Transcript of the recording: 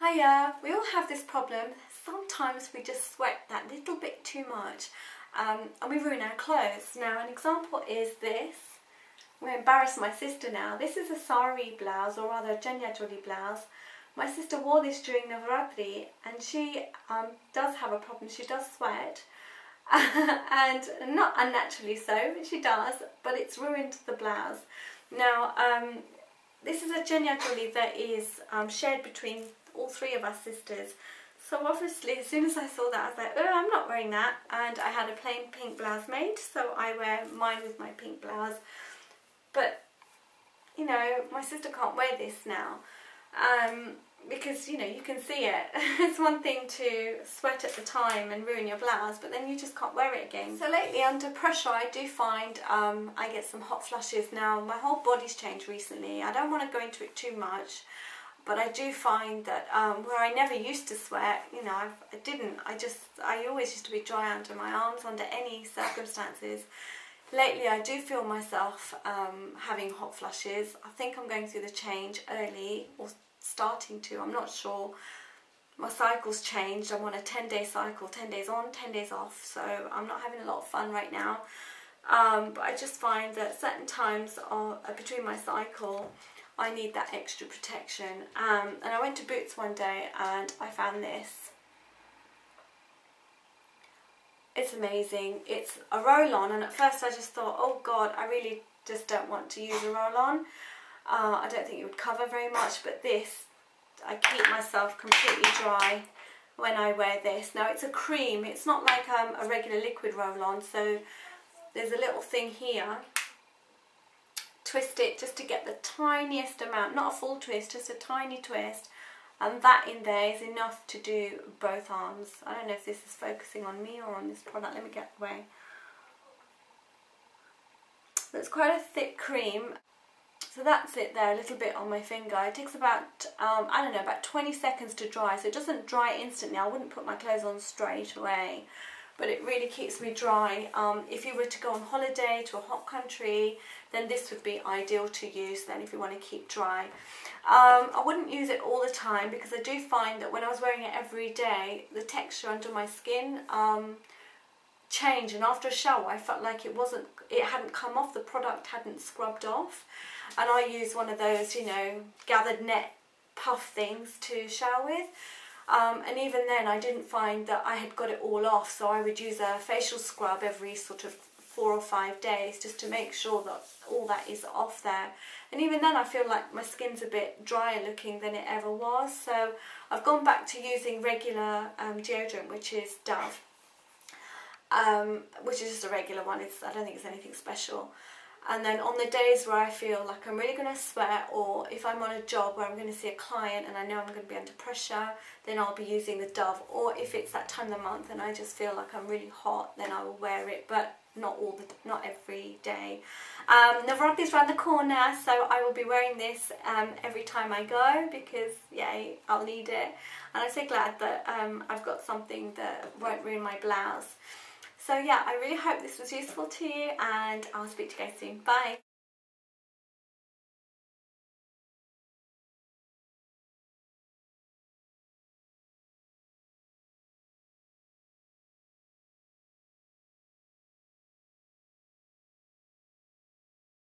Hiya, we all have this problem. Sometimes we just sweat that little bit too much and we ruin our clothes. Now an example is this. I'm going to embarrass my sister now. This is a Saree blouse, or rather a Choli blouse. My sister wore this during NAVRATRI and she does have a problem. She does sweat and not unnaturally so, she does, but it's ruined the blouse. Now this is a Choli that is shared between all three of us sisters. So obviously as soon as I saw that I was like, oh, I'm not wearing that, and I had a plain pink blouse made, so I wear mine with my pink blouse. But you know, my sister can't wear this now because you know, you can see it. It's one thing to sweat at the time and ruin your blouse, but then you just can't wear it again. So lately under pressure I do find I get some hot flushes. Now my whole body's changed recently. I don't want to go into it too much, but I do find that where I never used to sweat, you know, I always used to be dry under my arms under any circumstances. Lately I do feel myself having hot flushes. I think I'm going through the change early, or starting to, I'm not sure. My cycle's changed. I'm on a 10-day cycle, 10 days on, 10 days off, so I'm not having a lot of fun right now. But I just find that certain times between my cycle I need that extra protection. And I went to Boots one day and I found this. It's amazing. It's a roll-on, and at first I just thought, oh god, I really just don't want to use a roll-on. I don't think it would cover very much, but this, I keep myself completely dry when I wear this. Now it's a cream, it's not like a regular liquid roll-on, so there's a little thing here. Twist it just to get the tiniest amount, not a full twist, just a tiny twist, and that in there is enough to do both arms. I don't know if this is focusing on me or on this product. Let me get away. So it's quite a thick cream. So that's it there, a little bit on my finger. It takes about, I don't know, about 20 seconds to dry, so it doesn't dry instantly. I wouldn't put my clothes on straight away, but it really keeps me dry. If you were to go on holiday to a hot country, then this would be ideal to use then if you want to keep dry. I wouldn't use it all the time because I do find that when I was wearing it every day, the texture under my skin changed, and after a shower I felt like it hadn't come off, the product hadn't scrubbed off. And I use one of those, you know, gathered net puff things to shower with. And even then I didn't find that I had got it all off, so I would use a facial scrub every sort of 4 or 5 days just to make sure that all that is off there. And even then I feel like my skin's a bit drier looking than it ever was, so I've gone back to using regular deodorant, which is Dove, which is just a regular one. I don't think it's anything special. And then on the days where I feel like I'm really going to sweat, or if I'm on a job where I'm going to see a client and I know I'm going to be under pressure, then I'll be using the Dove. Or if it's that time of the month and I just feel like I'm really hot, then I will wear it, but not every day. Navratri's around the corner, so I will be wearing this every time I go because, yay, I'll need it. And I'm so glad that I've got something that won't ruin my blouse. So yeah, I really hope this was useful to you, and I'll speak to you guys soon. Bye!